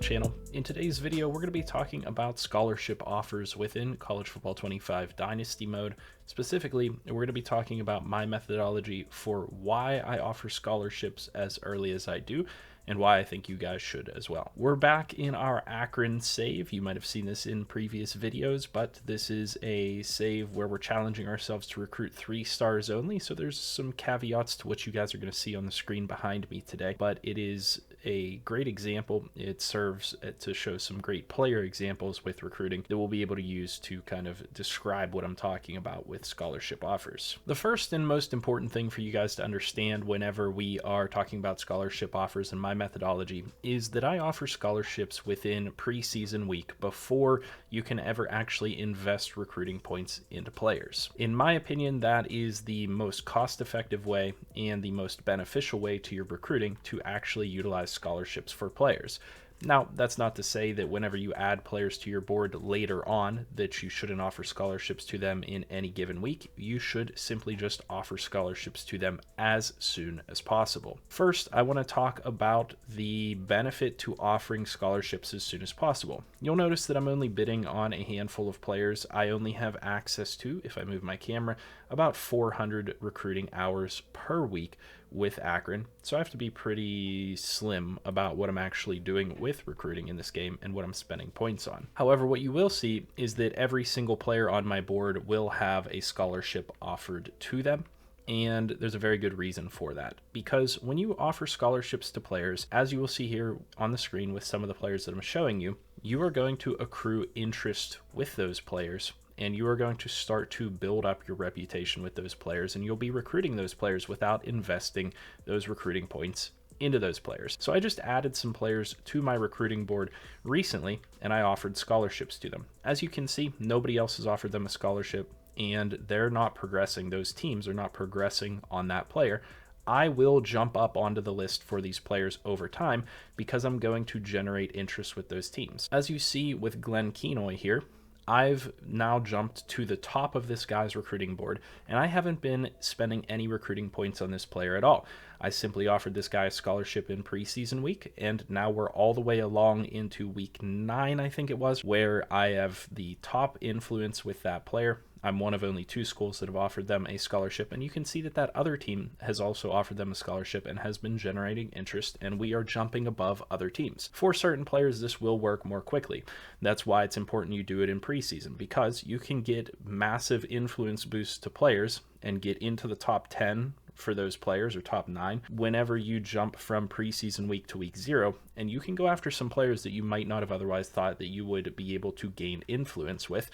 channel. In today's video, we're going to be talking about scholarship offers within College Football 25 Dynasty mode. Specifically, we're going to be talking about my methodology for why I offer scholarships as early as I do, and why I think you guys should as well. We're back in our Akron save. You might have seen this in previous videos, but this is a save where we're challenging ourselves to recruit 3 stars only. So there's some caveats to what you guys are going to see on the screen behind me today, but it is a great example. It serves to show some great player examples with recruiting that we'll be able to use to kind of describe what I'm talking about with scholarship offers. The first and most important thing for you guys to understand whenever we are talking about scholarship offers and my methodology is that I offer scholarships within preseason week before you can ever actually invest recruiting points into players. In my opinion, that is the most cost-effective way and the most beneficial way to your recruiting to actually utilize scholarships for players. Now, that's not to say that whenever you add players to your board later on that you shouldn't offer scholarships to them in any given week. You should simply just offer scholarships to them as soon as possible. First, I want to talk about the benefit to offering scholarships as soon as possible. You'll notice that I'm only bidding on a handful of players. I only have access to, if I move my camera, about 400 recruiting hours per week with Akron, so I have to be pretty slim about what I'm actually doing with recruiting in this game and what I'm spending points on. However, what you will see is that every single player on my board will have a scholarship offered to them. And there's a very good reason for that, because when you offer scholarships to players, as you will see here on the screen with some of the players that I'm showing you, you are going to accrue interest with those players, and you are going to start to build up your reputation with those players, and you'll be recruiting those players without investing those recruiting points into those players. So I just added some players to my recruiting board recently, and I offered scholarships to them. As you can see, nobody else has offered them a scholarship, and they're not progressing. Those teams are not progressing on that player. I will jump up onto the list for these players over time because I'm going to generate interest with those teams. As you see with Glenn Kenoy here, I've now jumped to the top of this guy's recruiting board, and I haven't been spending any recruiting points on this player at all. I simply offered this guy a scholarship in preseason week, and now we're all the way along into week 9, I think it was, where I have the top influence with that player. I'm one of only 2 schools that have offered them a scholarship, and you can see that that other team has also offered them a scholarship and has been generating interest, and we are jumping above other teams. For certain players, this will work more quickly. That's why it's important you do it in preseason, because you can get massive influence boosts to players and get into the top 10 for those players, or top 9, whenever you jump from preseason week to week 0, and you can go after some players that you might not have otherwise thought that you would be able to gain influence with.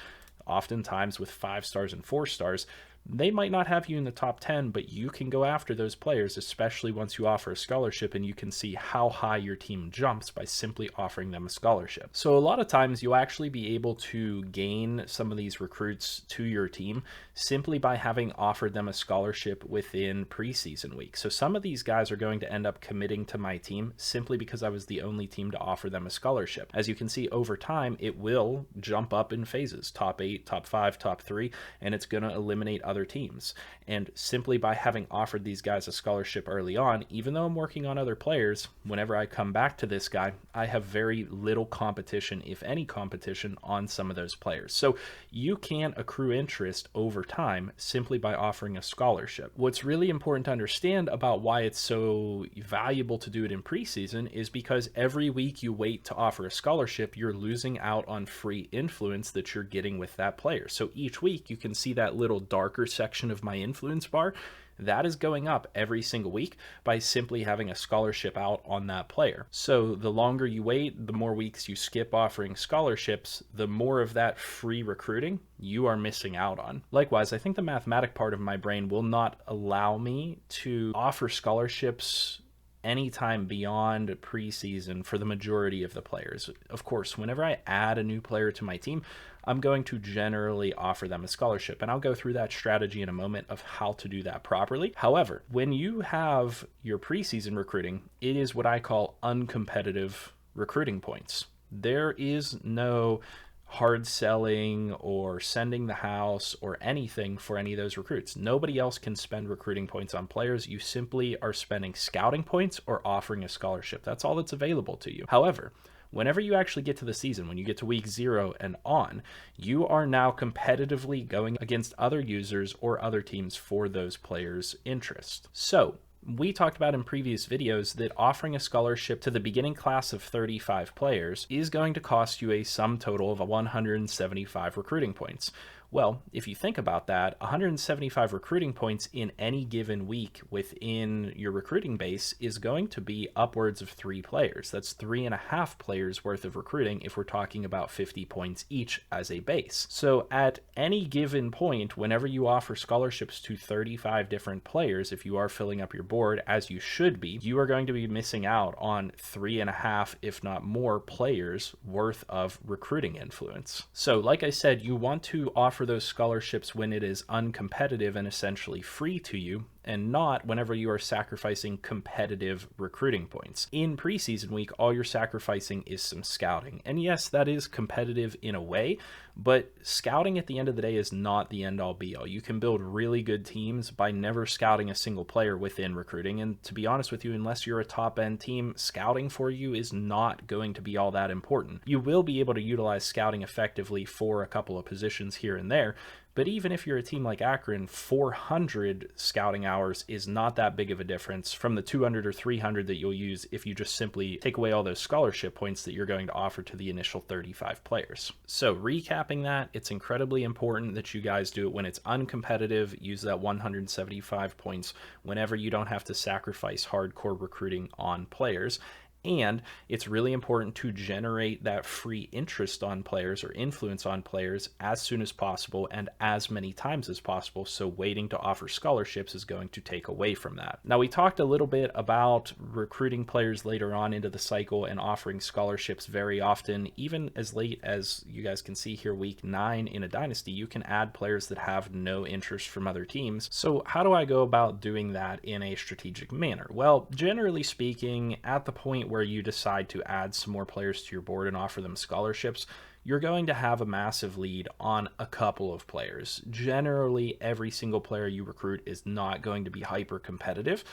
Oftentimes with 5 stars and 4 stars, they might not have you in the top 10, but you can go after those players, especially once you offer a scholarship, and you can see how high your team jumps by simply offering them a scholarship. So a lot of times you'll actually be able to gain some of these recruits to your team simply by having offered them a scholarship within preseason week. So some of these guys are going to end up committing to my team simply because I was the only team to offer them a scholarship. As you can see, over time, it will jump up in phases, top 8, top 5, top 3, and it's going to eliminate other teams. And simply by having offered these guys a scholarship early on, even though I'm working on other players, whenever I come back to this guy, I have very little competition, if any competition, on some of those players. So you can accrue interest over time simply by offering a scholarship. What's really important to understand about why it's so valuable to do it in preseason is because every week you wait to offer a scholarship, you're losing out on free influence that you're getting with that player. So each week you can see that little darker section of my influence bar. That is going up every single week by simply having a scholarship out on that player. So the longer you wait, the more weeks you skip offering scholarships, the more of that free recruiting you are missing out on. Likewise, I think the mathematic part of my brain will not allow me to offer scholarships anytime beyond preseason for the majority of the players. Of course, whenever I add a new player to my team, I'm going to generally offer them a scholarship, and I'll go through that strategy in a moment of how to do that properly. However, when you have your preseason recruiting, it is what I call uncompetitive recruiting points. There is no hard selling or sending the house or anything for any of those recruits. Nobody else can spend recruiting points on players. You simply are spending scouting points or offering a scholarship. That's all that's available to you. However, whenever you actually get to the season, when you get to week 0 and on, you are now competitively going against other users or other teams for those players' interest. So we talked about in previous videos that offering a scholarship to the beginning class of 35 players is going to cost you a sum total of 175 recruiting points. Well, if you think about that, 175 recruiting points in any given week within your recruiting base is going to be upwards of 3 players. That's 3.5 players worth of recruiting if we're talking about 50 points each as a base. So at any given point, whenever you offer scholarships to 35 different players, if you are filling up your board as you should be, you are going to be missing out on 3.5, if not more, players worth of recruiting influence. So like I said, you want to offer those scholarships when it is uncompetitive and essentially free to you, and not whenever you are sacrificing competitive recruiting points. In preseason week, all you're sacrificing is some scouting. And yes, that is competitive in a way, but scouting at the end of the day is not the end all be all. You can build really good teams by never scouting a single player within recruiting. And to be honest with you, unless you're a top end team, scouting for you is not going to be all that important. You will be able to utilize scouting effectively for a couple of positions here and there, but even if you're a team like Akron, 400 scouting hours is not that big of a difference from the 200 or 300 that you'll use if you just simply take away all those scholarship points that you're going to offer to the initial 35 players. So recapping that, it's incredibly important that you guys do it when it's uncompetitive. Use that 175 points whenever you don't have to sacrifice hardcore recruiting on players. And it's really important to generate that free interest on players or influence on players as soon as possible and as many times as possible. So waiting to offer scholarships is going to take away from that. Now, we talked a little bit about recruiting players later on into the cycle and offering scholarships very often. Even as late as you guys can see here, week 9 in a dynasty, you can add players that have no interest from other teams. So how do I go about doing that in a strategic manner? Well, generally speaking, at the point where you decide to add some more players to your board and offer them scholarships, you're going to have a massive lead on a couple of players. Generally, every single player you recruit is not going to be hyper competitive,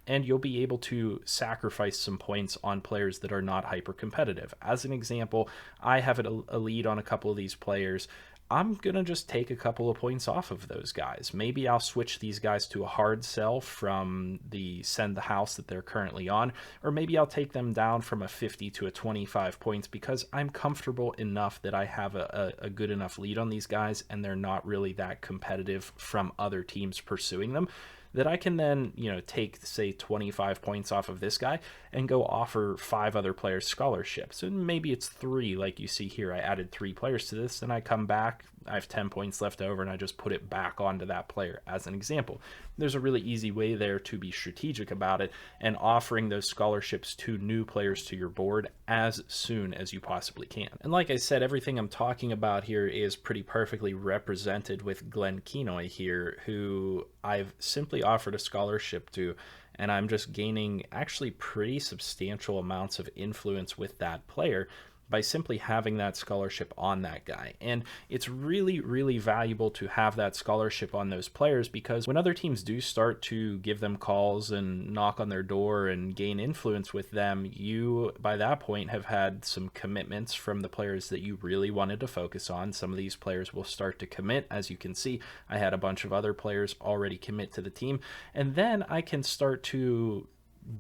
and you'll be able to sacrifice some points on players that are not hyper competitive. As an example, I have a lead on a couple of these players. I'm going to just take a couple of points off of those guys. Maybe I'll switch these guys to a hard sell from the send the house that they're currently on, or maybe I'll take them down from a 50 to a 25 points because I'm comfortable enough that I have a good enough lead on these guys and they're not really that competitive from other teams pursuing them, that I can then, take, say, 25 points off of this guy and go offer 5 other players scholarships. And maybe it's 3, like you see here. I added 3 players to this, and I come back, I have 10 points left over, and I just put it back onto that player as an example. There's a really easy way there to be strategic about it and offering those scholarships to new players to your board as soon as you possibly can. And like I said, everything I'm talking about here is pretty perfectly represented with Glenn Kenoy here, who I've simply offered a scholarship to, and I'm just gaining actually pretty substantial amounts of influence with that player by simply having that scholarship on that guy. And it's really, really valuable to have that scholarship on those players, because when other teams do start to give them calls and knock on their door and gain influence with them, you, by that point, have had some commitments from the players that you really wanted to focus on. Some of these players will start to commit. As you can see, I had a bunch of other players already commit to the team. And then I can start to,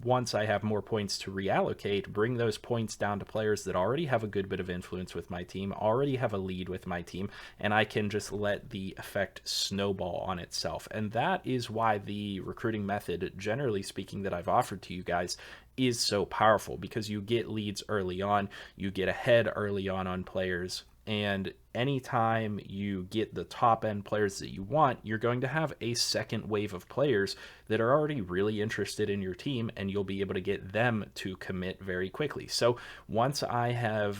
once I have more points to reallocate, bring those points down to players that already have a good bit of influence with my team, already have a lead with my team, and I can just let the effect snowball on itself. And that is why the recruiting method, generally speaking, that I've offered to you guys is so powerful, because you get leads early on, you get ahead early on players, and anytime you get the top end players that you want, you're going to have a second wave of players that are already really interested in your team, and you'll be able to get them to commit very quickly. So once I have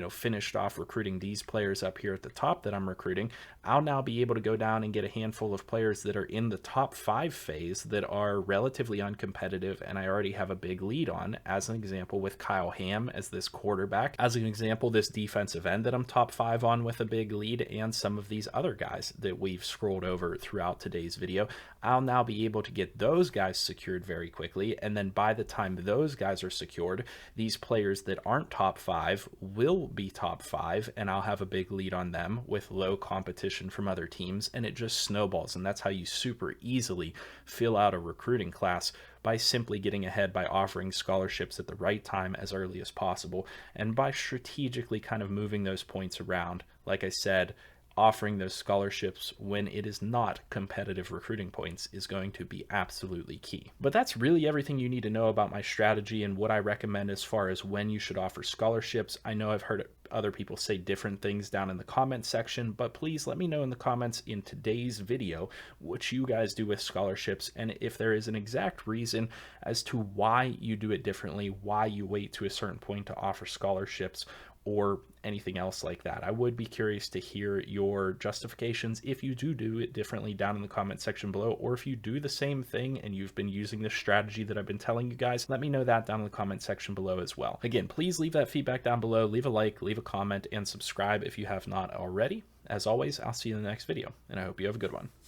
finished off recruiting these players up here at the top that I'm recruiting, I'll now be able to go down and get a handful of players that are in the top 5 phase that are relatively uncompetitive and I already have a big lead on. As an example, with Kyle Ham as this quarterback, as an example, this defensive end that I'm top 5 on with a big lead, and some of these other guys that we've scrolled over throughout today's video, I'll now be able to get those guys secured very quickly. And then by the time those guys are secured, these players that aren't top 5 will be top 5, and I'll have a big lead on them with low competition from other teams, and it just snowballs. And that's how you super easily fill out a recruiting class, by simply getting ahead by offering scholarships at the right time as early as possible, and by strategically kind of moving those points around. Like I said, offering those scholarships when it is not competitive recruiting points is going to be absolutely key. But that's really everything you need to know about my strategy and what I recommend as far as when you should offer scholarships. I know I've heard other people say different things down in the comment section, but please let me know in the comments in today's video what you guys do with scholarships, and if there is an exact reason as to why you do it differently, why you wait to a certain point to offer scholarships, or anything else like that. I would be curious to hear your justifications if you do it differently down in the comment section below, or if you do the same thing and you've been using this strategy that I've been telling you guys. Let me know that down in the comment section below as well. Again, please leave that feedback down below, leave a like, leave a comment, and subscribe if you have not already. As always, I'll see you in the next video, and I hope you have a good one.